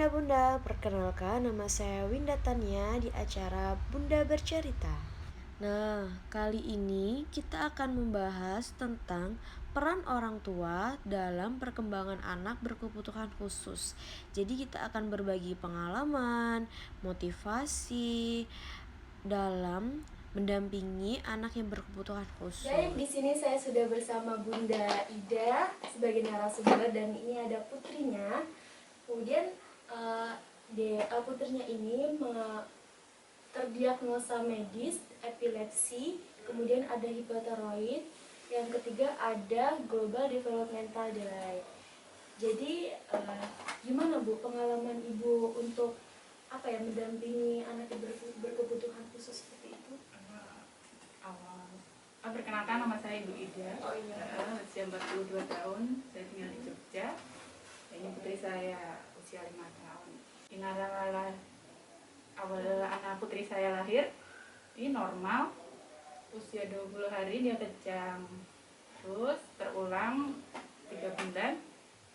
Bunda, perkenalkan nama saya Winda Tania di acara Bunda Bercerita. Nah, kali ini kita akan membahas tentang peran orang tua dalam perkembangan anak berkebutuhan khusus. Jadi kita akan berbagi pengalaman, motivasi dalam mendampingi anak yang berkebutuhan khusus. Baik, di sini saya sudah bersama Bunda Ida sebagai narasumber dan ini ada putrinya. Kemudian putrinya ini terdiagnosa medis epilepsi, kemudian ada hipotiroid, yang ketiga ada global developmental delay. Jadi gimana Bu pengalaman Ibu untuk mendampingi anak yang berkebutuhan khusus seperti itu? Perkenalkan, nama saya Ibu Ida. Oh iya. Usia 42 tahun, saya tinggal di Jogja. Ini putri saya usia 5 tahun. Awal anak putri saya lahir, ini normal. Usia 20 hari dia kejang. Terus terulang 3 bulan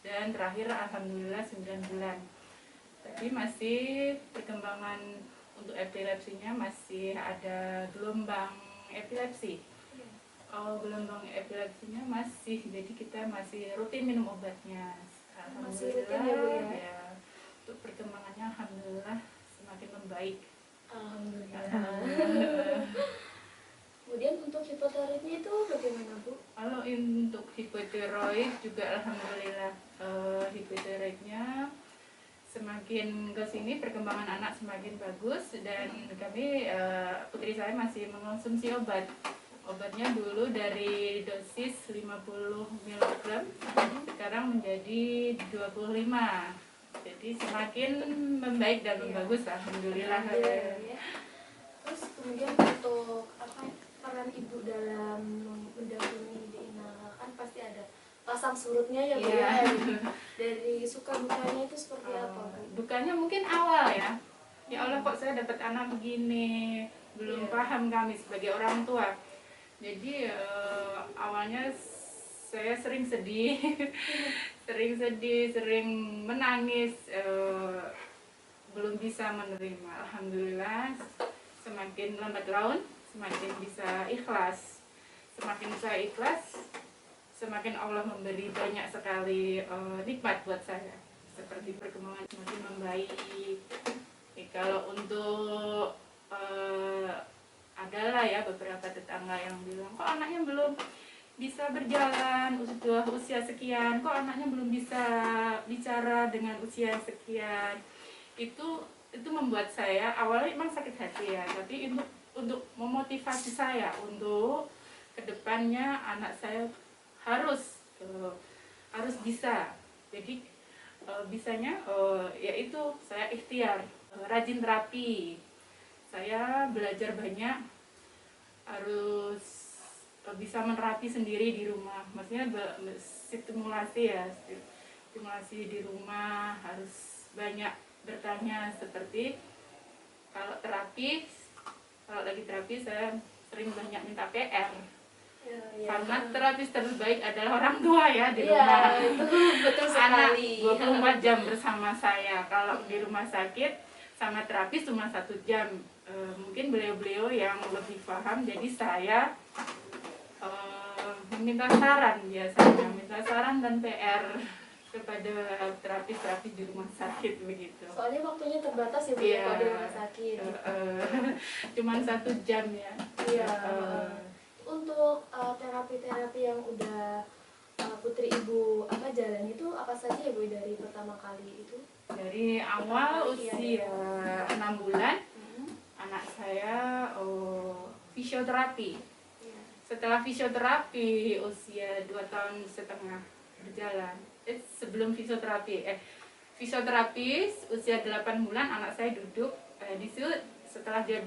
dan terakhir alhamdulillah 9 bulan. Tapi masih perkembangan untuk epilepsinya masih ada gelombang epilepsi. Gelombang epilepsinya masih, jadi kita masih rutin minum obatnya. Masih rutin ya Bu ya? Ya, untuk perkembangannya alhamdulillah semakin membaik. Alhamdulillah. Kemudian untuk hipotiroidnya itu bagaimana Bu? Kalau untuk hipotiroid juga alhamdulillah hipotiroidnya semakin ke sini perkembangan anak semakin bagus dan kami putri saya masih mengonsumsi obat. Obatnya dulu dari dosis 50 mg sekarang menjadi 25. Jadi semakin membaik dan membagus alhamdulillah. Terus kemudian untuk peran Ibu dalam mendampingi Dina, kan pasti ada pasang surutnya ya Bu ya. Dari suka dukanya itu seperti apa Bu? Dukanya mungkin awal ya. Ya Allah, kok saya dapat anak begini. Belum paham kami sebagai orang tua. Jadi awalnya saya sering sedih, sering menangis, belum bisa menerima. Alhamdulillah semakin lambat laun semakin bisa ikhlas. Semakin saya ikhlas, semakin Allah memberi banyak sekali nikmat buat saya. Seperti perkembangan semakin membaik. Kalau untuk adalah ya beberapa tetangga yang bilang, kok anaknya belum bisa berjalan usia sekian, kok anaknya belum bisa bicara dengan usia sekian. Itu membuat saya awalnya memang sakit hati ya, tapi untuk memotivasi saya untuk kedepannya anak saya harus bisa. Jadi bisanya yaitu saya ikhtiar, rajin terapi. Saya belajar banyak, harus bisa menerapi sendiri di rumah. Maksudnya stimulasi di rumah, harus banyak bertanya. Seperti kalau lagi terapi saya sering banyak minta PR. Karena terapis terbaik adalah orang tua ya di rumah. Itu betul sekali. Anak 24 jam bersama saya. Kalau di rumah sakit sama terapis cuma 1 jam. Mungkin beliau-beliau yang lebih paham, jadi saya meminta saran dan PR kepada terapis di rumah sakit begitu. Soalnya waktunya terbatas ya Bu ya kalau di rumah sakit. Cuman 1 jam ya. Iya. Untuk terapi-terapi yang udah putri Ibu jalan itu apa saja ya Bu dari pertama kali itu? Dari awal usia 6 bulan anak saya fisioterapi. Setelah fisioterapi usia 2,5 tahun berjalan. Sebelum fisioterapis usia 8 bulan anak saya duduk. Di situ setelah dia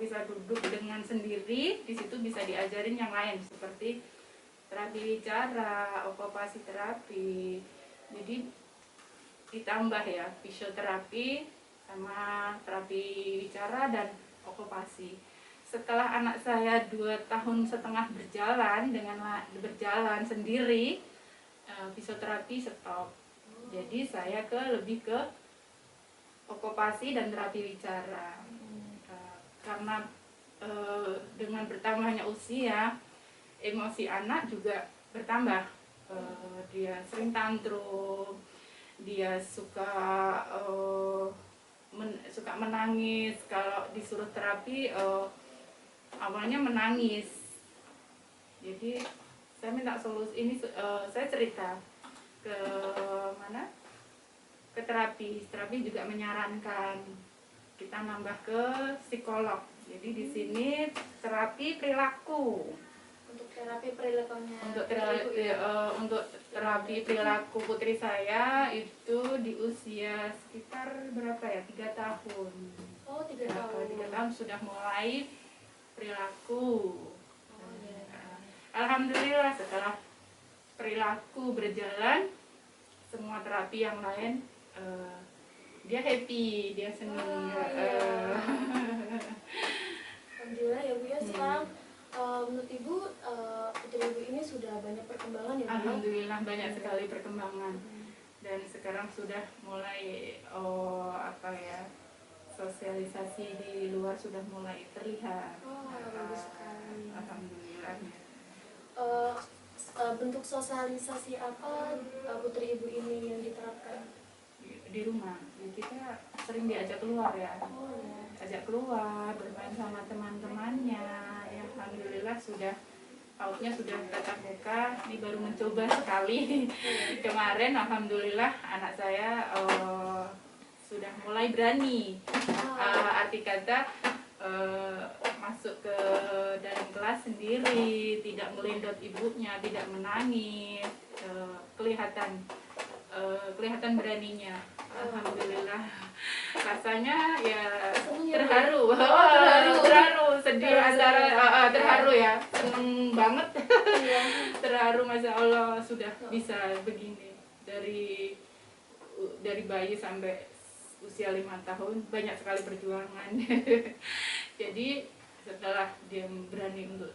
bisa duduk dengan sendiri, di situ bisa diajarin yang lain seperti terapi bicara, okupasi terapi. Jadi ditambah ya fisioterapi sama terapi bicara dan okupasi. Setelah anak saya 2,5 tahun berjalan sendiri, fisioterapi stop. Jadi saya lebih ke okupasi dan terapi bicara. Karena dengan bertambahnya usia, emosi anak juga bertambah. Dia sering tantrum, dia suka menangis. Kalau disuruh terapi awalnya menangis. Jadi saya minta solusi ini, saya cerita ke mana, ke terapi juga menyarankan kita nambah ke psikolog. Jadi di sini terapi perilaku. Untuk terapi perilakunya. Untuk terapi perilaku putri saya itu di usia sekitar berapa ya, 3 tahun. Oh, 3 tahun. 3 tahun sudah mulai perilaku. Oh, ya. Alhamdulillah setelah perilaku berjalan, semua terapi yang lain dia happy, dia senang. Alhamdulillah ya Bu ya. Sekarang menurut Ibu, putri Ibu ini sudah banyak perkembangan ya Bu? Alhamdulillah banyak sekali perkembangan. Dan sekarang sudah mulai sosialisasi di luar sudah mulai terlihat. Oh, bagus sekali. Alhamdulillah. Bentuk sosialisasi apa putri Ibu ini yang diterapkan? Di rumah ya, kita sering diajak keluar ya. Oh, ya. Ajak keluar, bermain sama teman-temannya. Ya, alhamdulillah sudah pautnya sudah tatap muka. Ini baru mencoba sekali. Kemarin alhamdulillah anak saya sudah mulai berani. Arti kata masuk ke dalam kelas sendiri, tidak melindot ibunya, tidak menangis, kelihatan beraninya. Alhamdulillah, rasanya ya terharu, sedih antara terharu ya, seneng banget, terharu, masya Allah sudah bisa begini dari bayi sampai usia 5 tahun, banyak sekali perjuangan. Jadi setelah dia berani untuk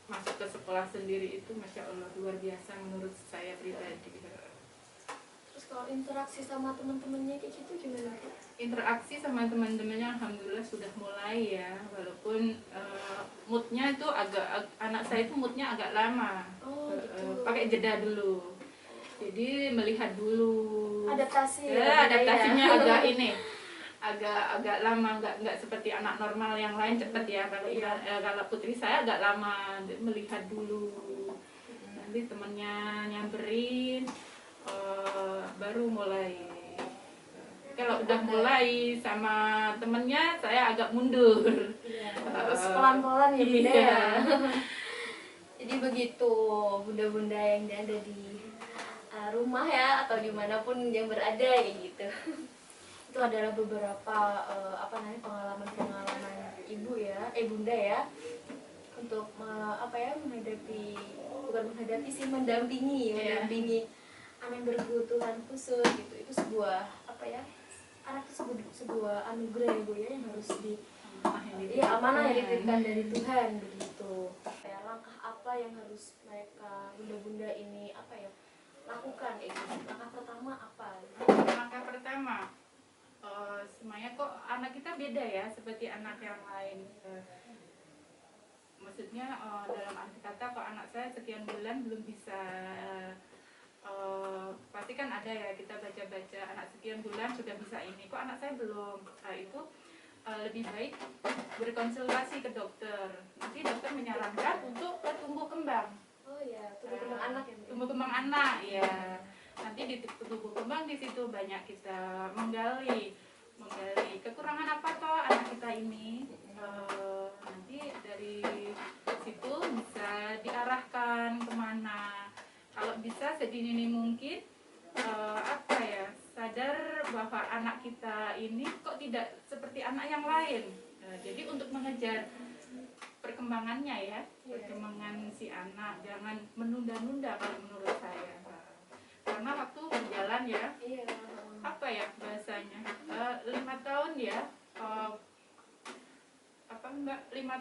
masuk ke sekolah sendiri itu masya Allah luar biasa menurut saya pribadi. Terus kalau interaksi sama teman-temannya kayak gitu gimana Bu? Interaksi sama teman-temannya alhamdulillah sudah mulai ya, walaupun moodnya itu anak saya itu moodnya agak lama. Gitu. Pakai jeda dulu, jadi melihat dulu adaptasinya ya. agak lama, nggak seperti anak normal yang lain cepet ya. Kalau putri saya agak lama, melihat dulu, nanti temennya nyamperin, baru mulai. Kalau udah mulai sama temennya saya agak mundur. Terus pelan-pelan ya Bunda ya. Jadi begitu bunda-bunda yang ada di rumah ya, atau dimanapun yang berada kayak gitu. Itu adalah beberapa pengalaman-pengalaman ibu ya, bunda ya, untuk mendampingi anak yang berkebutuhan khusus gitu. Itu sebuah anak itu sebuah anugerah ya Bu ya, yang harus amanah yang dititipkan dari Tuhan begitu. Langkah apa yang harus mereka bunda-bunda ini lakukan gitu? Langkah pertama apa? Langkah pertama, semuanya kok anak kita beda ya seperti anak yang lain. Maksudnya dalam arti kata kok anak saya sekian bulan belum bisa, pasti kan ada ya kita baca-baca anak sekian bulan sudah bisa ini, kok anak saya belum. Itu lebih baik berkonsultasi ke dokter. Nanti dokter menyarankan untuk tumbuh kembang. Oh ya, tumbuh kembang anak ya. Tumbuh kembang anak ya. Nanti di tumbuh kembang di situ banyak kita menggali kekurangan apa toh anak kita ini. Nanti dari situ bisa diarahkan kemana. Kalau bisa sedini mungkin sadar bahwa anak kita ini kok tidak seperti anak yang lain. Jadi untuk mengejar perkembangannya ya, perkembangan si anak, jangan menunda-nunda kalau menurut saya. Karena waktu berjalan ya, bahasanya 5 tahun ya, 5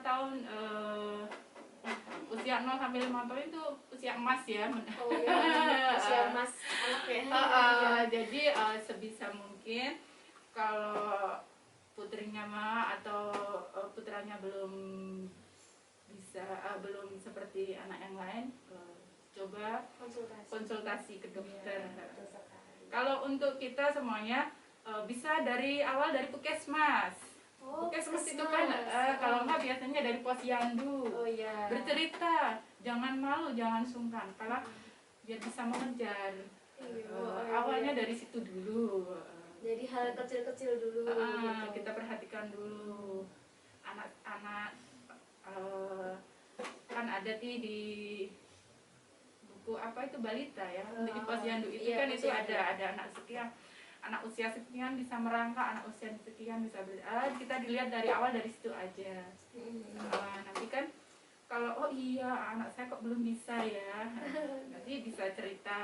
tahun, usia 0 sampai 5 tahun itu usia emas ya. Usia emas anak ya. Jadi sebisa mungkin kalau putrinya mah atau putranya belum bisa belum seperti anak yang lain, coba konsultasi ke dokter. Iya, betul sekali. Kalau untuk kita semuanya bisa dari awal dari puskesmas. Oh, Puskesmas itu kan kalau nggak biasanya dari posyandu. Oh iya. Bercerita, jangan malu, jangan sungkan, karena biar bisa mengejar. Iya, Awalnya iya. dari situ dulu. Jadi hal kecil-kecil dulu gitu. Kita perhatikan dulu anak-anak, kan ada di buku apa itu balita ya, di posyandu itu iya, kan itu posyandu. ada anak sekian, anak usia sekian bisa merangkak, anak usia sekian bisa kita dilihat dari awal dari situ aja. Nanti kan kalau oh iya anak saya kok belum bisa ya, nanti bisa cerita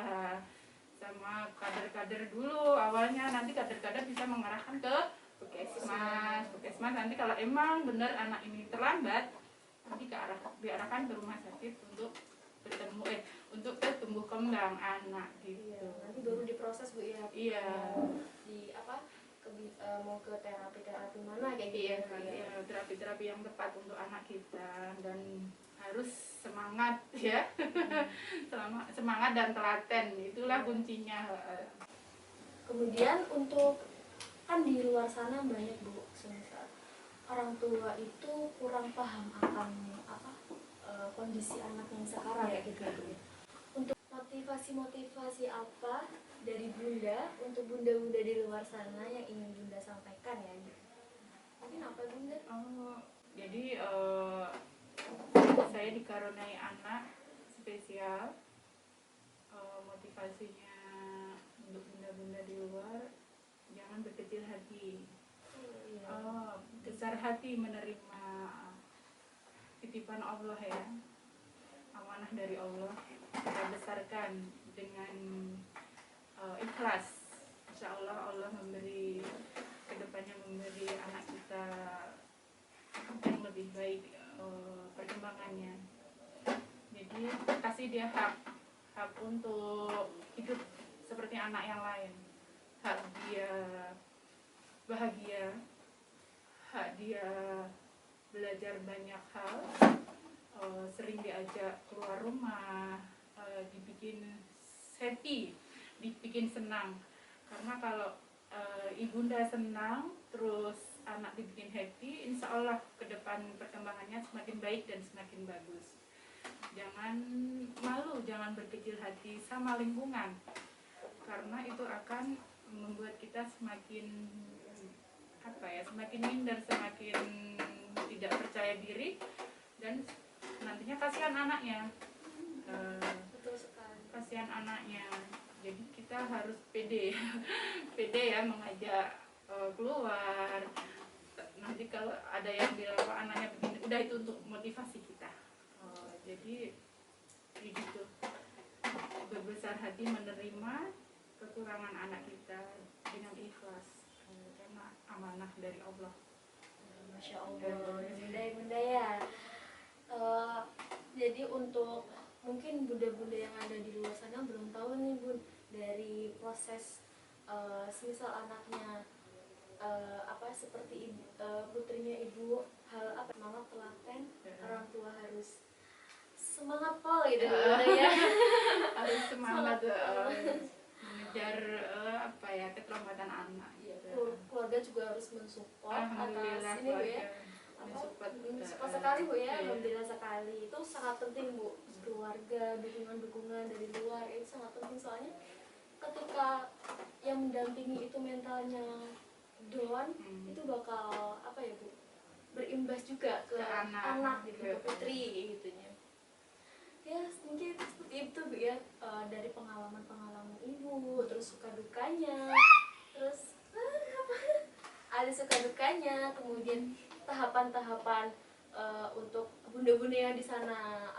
sama kader-kader dulu awalnya, nanti kader-kader bisa mengarahkan ke puskesmas nanti kalau emang benar anak ini terlambat, nanti diarahkan ke rumah sakit untuk bertemu untuk tumbuh kembang anak gitu. Iya, nanti baru diproses Bu ya. Iya. Di apa? Mau ke terapi mana kayak gitu. Iya, terapi-terapi yang tepat untuk anak kita, dan harus semangat ya. Semangat dan telaten, itulah kuncinya. Kemudian untuk kan di luar sana banyak Bu, semisal orang tua itu kurang paham akan kondisi anak yang sekarang Iya, gitu. Untuk motivasi apa dari Bunda untuk bunda-bunda di luar sana yang ingin Bunda sampaikan ya? Mungkin apa Bunda? Jadi saya dikaruniai anak spesial. Motivasinya untuk bunda-bunda di luar, jangan berkecil hati. Besar hati menerima titipan Allah ya, amanah dari Allah, kita besarkan dengan ikhlas. Insya Allah Allah memberi kedepannya, memberi anak kita yang lebih baik perkembangannya. Jadi kasih dia hak untuk hidup seperti anak yang lain, hak dia bahagia, hak dia belajar banyak hal, sering diajak keluar rumah, dibikin happy, dibikin senang. Karena kalau ibunda senang, terus anak dibikin happy, insya Allah ke depan perkembangannya semakin baik dan semakin bagus. Jangan malu, jangan berkecil hati sama lingkungan, karena itu akan membuat kita semakin semakin minder, semakin tidak percaya diri, dan nantinya kasihan anaknya. Betul sekali. Kasihan anaknya. Jadi kita harus pede pede ya mengajak keluar. Nanti kalau ada yang bilang anaknya begini, udah itu untuk motivasi kita. Jadi gitu, berbesar hati menerima kekurangan anak kita dengan ikhlas, karena amanah dari Allah. Masya Allah, bunda ya. Jadi untuk mungkin bunda-bunda yang ada di luar sana belum tahu nih Bun, dari proses semisal anaknya seperti putrinya ibu, hal semangat telaten, orang tua harus semangat pol gitu ya. Harus semangat mengejar keterlambatan anak gitu. Keluarga juga harus mensupport Alhamdulillah, atas ini Bu ya. mensupport Sekali Bu ya, iya. alhamdulillah sekali. Itu sangat penting Bu, keluarga, dukungan-dukungan dari luar itu sangat penting, soalnya ketika yang mendampingi itu mentalnya down, itu bakal Bu, berimbas juga ke anak gitu, ke putri gitu ya. Mungkin seperti itu Bu ya, dari pengalaman-pengalaman ibu, terus suka dukanya, terus ada suka dukanya, kemudian tahapan-tahapan untuk bunda-bunda yang di sana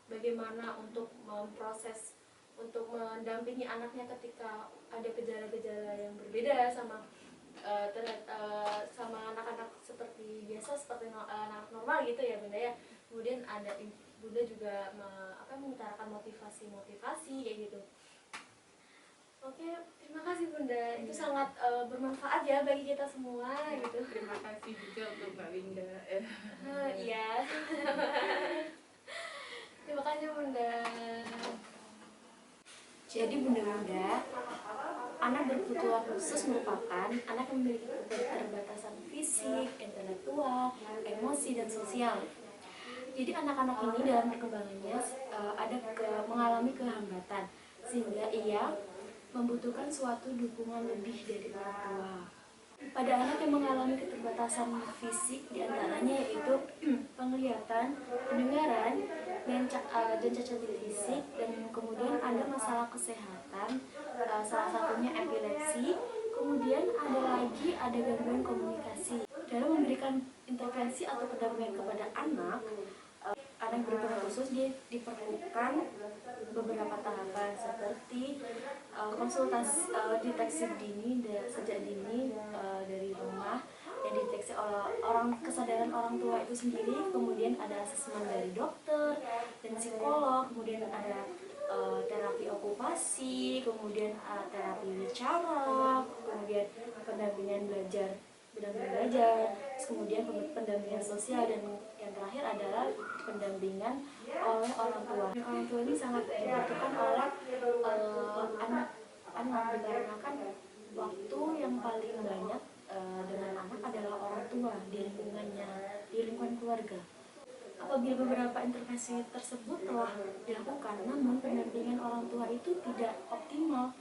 bagaimana untuk memproses, untuk mendampingi anaknya ketika ada gejala-gejala yang berbeda sama sama anak-anak seperti biasa, seperti anak normal gitu ya Bunda ya. Kemudian ada Bunda juga mengutarakan motivasi kayak gitu. Oke Oke, terima kasih Bunda. Itu sangat bermanfaat ya bagi kita semua gitu. Terima kasih juga untuk Mbak Winda. Iya. Terima kasih Bunda. Jadi Bunda-Bunda, anak berkebutuhan khusus merupakan anak yang memiliki keterbatasan fisik, intelektual, emosi, dan sosial. Jadi anak-anak ini dalam perkembangannya mengalami kehambatan sehingga ia membutuhkan suatu dukungan lebih dari orang tua. Pada anak yang mengalami keterbatasan fisik diantaranya yaitu penglihatan, pendengaran, dan cacat fisik, dan kemudian ada masalah kesehatan, salah satunya epilepsi. Kemudian ada gangguan komunikasi. Dalam memberikan intervensi atau pendampingan kepada anak berkebutuhan khusus diperlukan beberapa tahapan seperti konsultasi, deteksi dini sejak dini dari rumah yang dideteksi oleh kesadaran orang tua itu sendiri, kemudian ada asesmen dari dokter dan psikolog, kemudian ada terapi okupasi, kemudian terapi bicara, kemudian pendampingan belajar, terus kemudian pendampingan sosial, dan yang terakhir adalah pendampingan oleh orang tua. Orang tua ini sangat dibutuhkan oleh anak dikarenakan waktu yang paling banyak dengan anak adalah orang tua di lingkungannya, di lingkungan keluarga. Apabila beberapa intervensi tersebut telah dilakukan, namun pendampingan orang tua itu tidak optimal,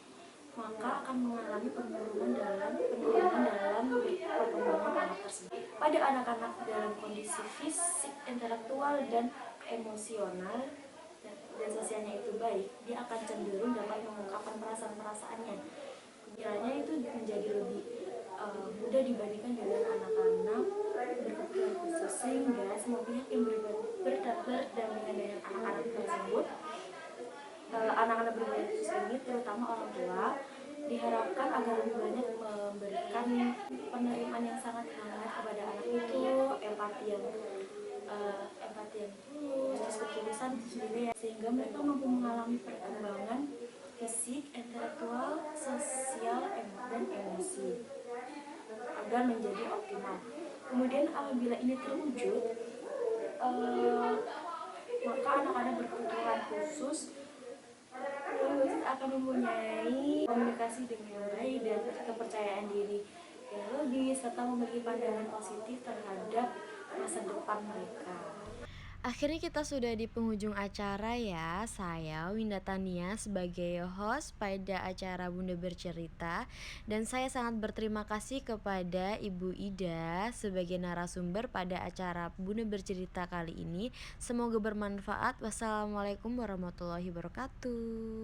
maka akan mengalami penurunan dalam perkembangan anak tersebut. Pada anak-anak dalam kondisi fisik, intelektual, dan emosional dan sosialnya itu baik, dia akan cenderung dapat mengungkapkan perasaan-perasaannya. Kiranya itu menjadi lebih mudah dibandingkan dengan anak-anak berkebutuhan khusus, sehingga semua pihak yang berdampingan dengan anak-anak tersebut, anak-anak berkebutuhan khusus ini, terutama orang tua, diharapkan agar lebih banyak memberikan penerimaan yang sangat hangat kepada anak itu, empati yang tulus, terus ketulusan itu sendiri ya, sehingga mereka mampu mengalami perkembangan fisik, intelektual, sosial, dan emosi agar menjadi optimal. Kemudian apabila ini terwujud, maka anak-anak berkebutuhan khusus akan mempunyai komunikasi dengan baik dan kepercayaan diri yang lebih, serta memiliki pandangan positif terhadap masa depan mereka. Akhirnya kita sudah di penghujung acara ya. Saya Winda Tania sebagai host pada acara Bunda Bercerita, dan saya sangat berterima kasih kepada Ibu Ida sebagai narasumber pada acara Bunda Bercerita kali ini. Semoga bermanfaat. Wassalamualaikum warahmatullahi wabarakatuh.